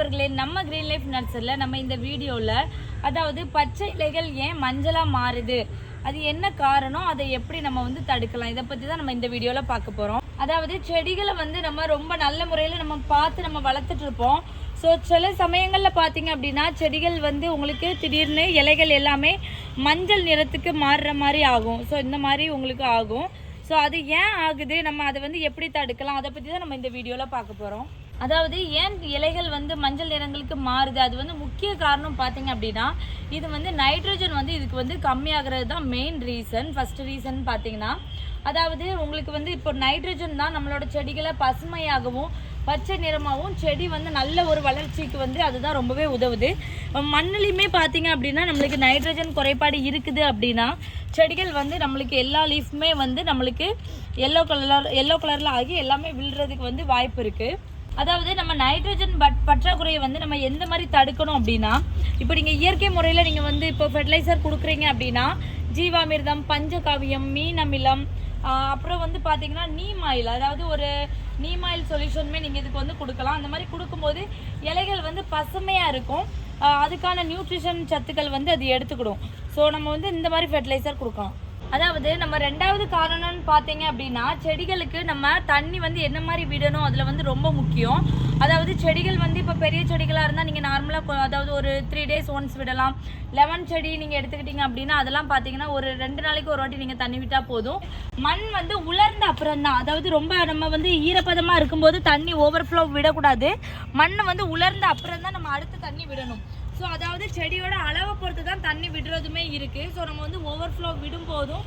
நண்பர்களே, நம்ம green life நர்சரியில் நம்ம இந்த வீடியோவில் அதாவது பச்சை இலைகள் ஏன் மஞ்சளாக மாறுது, அது என்ன காரணம், அதை எப்படி நம்ம வந்து தடுக்கலாம், இதை பற்றி தான் நம்ம இந்த வீடியோவில் பார்க்க போகிறோம். அதாவது செடிகளை வந்து நம்ம ரொம்ப நல்ல முறையில் நம்ம பார்த்து நம்ம வளர்த்துட்டு இருப்போம். ஸோ சில சமயங்களில் பார்த்தீங்க அப்படின்னா செடிகள் வந்து உங்களுக்கு திடீர்னு இலைகள் எல்லாமே மஞ்சள் நிறத்துக்கு மாறுற மாதிரி ஆகும். ஸோ இந்த மாதிரி உங்களுக்கு ஆகும். ஸோ அது ஏன் ஆகுது, நம்ம அதை வந்து எப்படி தடுக்கலாம், அதை பற்றி தான் நம்ம இந்த வீடியோவில் பார்க்க போகிறோம். அதாவது ஏன் இலைகள் வந்து மஞ்சள் நிறங்களுக்கு மாறுது, அது வந்து முக்கிய காரணம் பார்த்தீங்க அப்படின்னா இது வந்து நைட்ரஜன் வந்து இதுக்கு வந்து கம்மியாகிறது தான் மெயின் ரீசன். ஃபர்ஸ்ட் ரீசன் பார்த்தீங்கன்னா அதாவது உங்களுக்கு வந்து இப்போ நைட்ரஜன் தான் நம்மளோட செடிகளை பசுமையாகவும் பச்சை நிறமாகவும் செடி வந்து நல்ல ஒரு வளர்ச்சிக்கு வந்து அதுதான் ரொம்பவே உதவுது. மண்ணிலையுமே பார்த்தீங்க அப்படின்னா நம்மளுக்கு நைட்ரஜன் குறைபாடு இருக்குது அப்படின்னா செடிகள் வந்து நம்மளுக்கு எல்லா லீஃப்மே வந்து நம்மளுக்கு எல்லோ கலரில் ஆகி எல்லாமே விழுறதுக்கு வந்து வாய்ப்பு இருக்குது. அதாவது நம்ம நைட்ரஜன் பற்றாக்குறையை வந்து நம்ம எந்த மாதிரி தடுக்கணும் அப்படின்னா, இப்போ நீங்கள் இயற்கை முறையில் நீங்கள் வந்து இப்போ ஃபெர்டிலைசர் கொடுக்குறீங்க அப்படின்னா ஜீவாமிர்தம், பஞ்சகாவியம், மீன் அமிலம், அப்புறம் வந்து பார்த்தீங்கன்னா நீம் ஆயில், அதாவது ஒரு நீம் ஆயில் சொல்யூஷனுமே நீங்கள் இதுக்கு வந்து கொடுக்கலாம். அந்த மாதிரி கொடுக்கும்போது இலைகள் வந்து பசுமையாக இருக்கும், அதுக்கான நியூட்ரிஷன் சத்துக்கள் வந்து அது எடுத்துக்கிடும். ஸோ நம்ம வந்து இந்த மாதிரி ஃபெர்டிலைசர் கொடுக்கலாம். அதாவது நம்ம ரெண்டாவது காரணம்னு பார்த்தீங்க அப்படின்னா செடிகளுக்கு நம்ம தண்ணி வந்து என்ன மாதிரி விடணும், அதில் வந்து ரொம்ப முக்கியம். அதாவது செடிகள் வந்து இப்போ பெரிய செடிகளாக இருந்தால் நீங்கள் நார்மலாக அதாவது ஒரு 3 days ஒன்ஸ் விடலாம். லெமன் செடி நீங்கள் எடுத்துக்கிட்டீங்க அப்படின்னா அதெல்லாம் பார்த்தீங்கன்னா ஒரு 2 நாளைக்கு ஒரு வாட்டி நீங்கள் தண்ணி விட்டால் போதும். மண் வந்து உலர்ந்த அப்புறம் தான், அதாவது ரொம்ப நம்ம வந்து ஈரப்பதமாக இருக்கும்போது தண்ணி ஓவர்ஃப்ளோ விடக்கூடாது. மண் வந்து உலர்ந்த அப்புறம் தான் நம்ம அடுத்து தண்ணி விடணும். ஸோ அதாவது செடியோட அளவை பொறுத்து தான் தண்ணி விடுறதுமே இருக்குது. ஸோ நம்ம வந்து ஓவர்ஃப்ளோ விடும் போதும்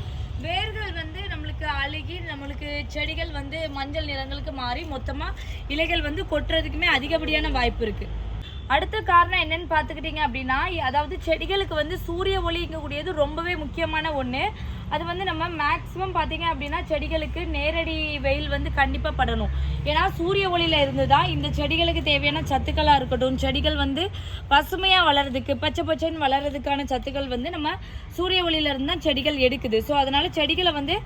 வேர்கள் வந்து நம்மளுக்கு அழுகி நம்மளுக்கு செடிகள் வந்து மஞ்சள் நிறங்களுக்கு மாறி மொத்தமாக இலைகள் வந்து கொட்டுறதுக்குமே அதிகப்படியான வாய்ப்பு இருக்குது. அடுத்த காரணம் என்னன்னு பார்த்துக்கிட்டிங்க அப்படின்னா அதாவது செடிகளுக்கு வந்து சூரிய ஒளிங்கக்கூடியது ரொம்பவே முக்கியமான ஒன்று. அது வந்து நம்ம மேக்ஸிமம் பார்த்தீங்க அப்படின்னா செடிகளுக்கு நேரடி வெயில் வந்து கண்டிப்பாக படணும். ஏன்னா சூரிய ஒளியில் இருந்து தான் இந்த செடிகளுக்கு தேவையான சத்துக்களாக இருக்கட்டும், செடிகள் வந்து பசுமையாக வளர்றதுக்கு பச்சை பச்சைன்னு வளர்கிறதுக்கான சத்துக்கள் வந்து நம்ம சூரிய ஒளியிலேருந்து தான் செடிகள் எடுக்குது. ஸோ அதனால் செடிகளை வந்து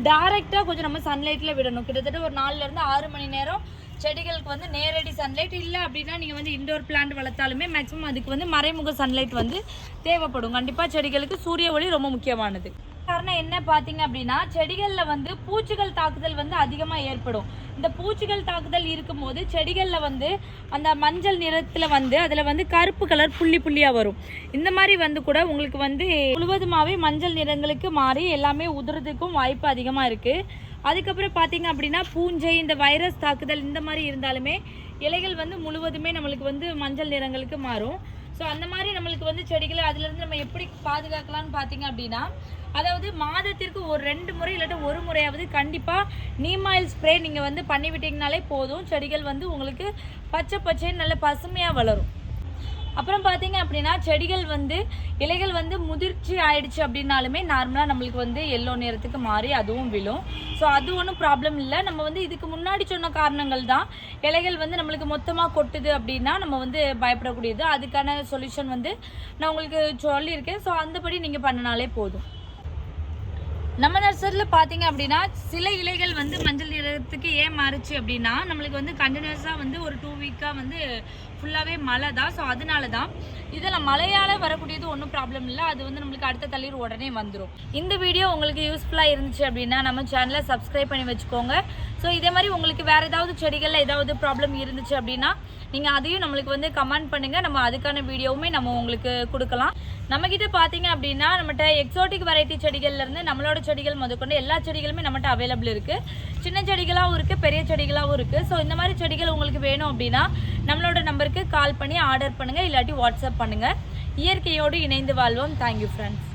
டைரெக்டாக கொஞ்சம் நம்ம சன்லைட்டில் விடணும். கிட்டத்தட்ட ஒரு 4 to 6 மணி நேரம் செடிகளுக்கு வந்து நேரடி சன்லைட் இல்லை அப்படின்னா நீங்கள் வந்து இண்டோர் பிளான்ட் வளர்த்தாலுமே மேக்ஸிமம் அதுக்கு வந்து மறைமுக சன்லைட் வந்து தேவைப்படும். கண்டிப்பாக செடிகளுக்கு சூரிய ஒளி ரொம்ப முக்கியமானது. காரணம் என்ன பார்த்தீங்க அப்படின்னா செடிகளில் வந்து பூச்சிகள் தாக்குதல் வந்து அதிகமாக ஏற்படும். இந்த பூச்சிகள் தாக்குதல் இருக்கும்போது செடிகளில் வந்து அந்த மஞ்சள் நிறத்தில் வந்து அதில் வந்து கருப்பு கலர் புள்ளி புள்ளியாக வரும். இந்த மாதிரி வந்து கூட உங்களுக்கு வந்து முழுவதுமாகவே மஞ்சள் நிறங்களுக்கு மாறி எல்லாமே உதுறதுக்கும் வாய்ப்பு அதிகமாக இருக்குது. அதுக்கப்புறம் பார்த்தீங்க அப்படின்னா பூஞ்சை, இந்த வைரஸ் தாக்குதல் இந்த மாதிரி இருந்தாலுமே இலைகள் வந்து முழுவதுமே நம்மளுக்கு வந்து மஞ்சள் நிறங்களுக்கு மாறும். ஸோ அந்த மாதிரி நம்மளுக்கு வந்து செடிகளை அதுலேருந்து நம்ம எப்படி பாதுகாக்கலாம்னு பார்த்தீங்க அப்படின்னா அதாவது மாதத்திற்கு ஒரு 2 முறை இல்லாட்ட ஒரு முறையாவது கண்டிப்பாக நீம் ஆயில் ஸ்ப்ரே நீங்கள் வந்து பண்ணிவிட்டிங்கனாலே போதும். செடிகள் வந்து உங்களுக்கு பச்சை பச்சைன்னு நல்ல பசுமையாக வளரும். அப்புறம் பார்த்தீங்க அப்படின்னா செடிகள் வந்து இலைகள் வந்து முதிர்ச்சி ஆயிடுச்சு அப்படின்னாலுமே நார்மலாக நம்மளுக்கு வந்து எல்லோ நிறத்துக்கு மாறி அதுவும் விழும். ஸோ அது ஒன்றும் ப்ராப்ளம் இல்லை. நம்ம வந்து இதுக்கு முன்னாடி சொன்ன காரணங்கள் தான் இலைகள் வந்து நம்மளுக்கு மொத்தமாக கொட்டுது அப்படின்னா நம்ம வந்து பயப்படக்கூடியது. அதுக்கான சொல்யூஷன் வந்து நான் உங்களுக்கு சொல்லியிருக்கேன். ஸோ அந்தபடி நீங்கள் பண்ணினாலே போதும். நம்ம நர்சரியில் பார்த்தீங்க அப்படின்னா சில இலைகள் வந்து மஞ்சள் நிறத்துக்கு ஏன் மாறுச்சு அப்படின்னா நம்மளுக்கு வந்து கண்டினியூஸாக வந்து ஒரு 2 week வந்து ஃபுல்லாகவே மழை தான். ஸோ அதனால தான் இதில் மழையால் வரக்கூடியது ஒன்றும் ப்ராப்ளம் இல்லை. அது வந்து நம்மளுக்கு அடுத்த தள்ளீர் உடனே வந்துடும். இந்த வீடியோ உங்களுக்கு யூஸ்ஃபுல்லாக இருந்துச்சு அப்படின்னா நம்ம சேனலை சப்ஸ்கிரைப் பண்ணி வச்சுக்கோங்க. ஸோ இதே மாதிரி உங்களுக்கு வேறு ஏதாவது செடிகளில் ஏதாவது ப்ராப்ளம் இருந்துச்சு அப்படின்னா நீங்கள் அதையும் நம்மளுக்கு வந்து கமெண்ட் பண்ணுங்கள். நம்ம அதுக்கான வீடியோவுமே நம்ம உங்களுக்கு கொடுக்கலாம். நம்மக்கிட்ட பார்த்தீங்க அப்படின்னா நம்மகிட்ட எக்ஸோட்டிக் வெரைட்டி செடிகள்லேருந்து நம்மளோட செடிகள் முதற்கொண்டு எல்லா செடிகளுமே நம்மகிட்ட அவைலபிள் இருக்குது. சின்ன செடிகளாகவும் இருக்குது, பெரிய செடிகளாகவும் இருக்குது. ஸோ இந்த மாதிரி செடிகள் உங்களுக்கு வேணும் அப்படின்னா நம்மளோட நம்பருக்கு கால் பண்ணி ஆர்டர் பண்ணுங்கள், இல்லாட்டி வாட்ஸ்அப் பண்ணுங்கள். இயற்கையோடு இணைந்து வாழ்வோம். Thank you friends.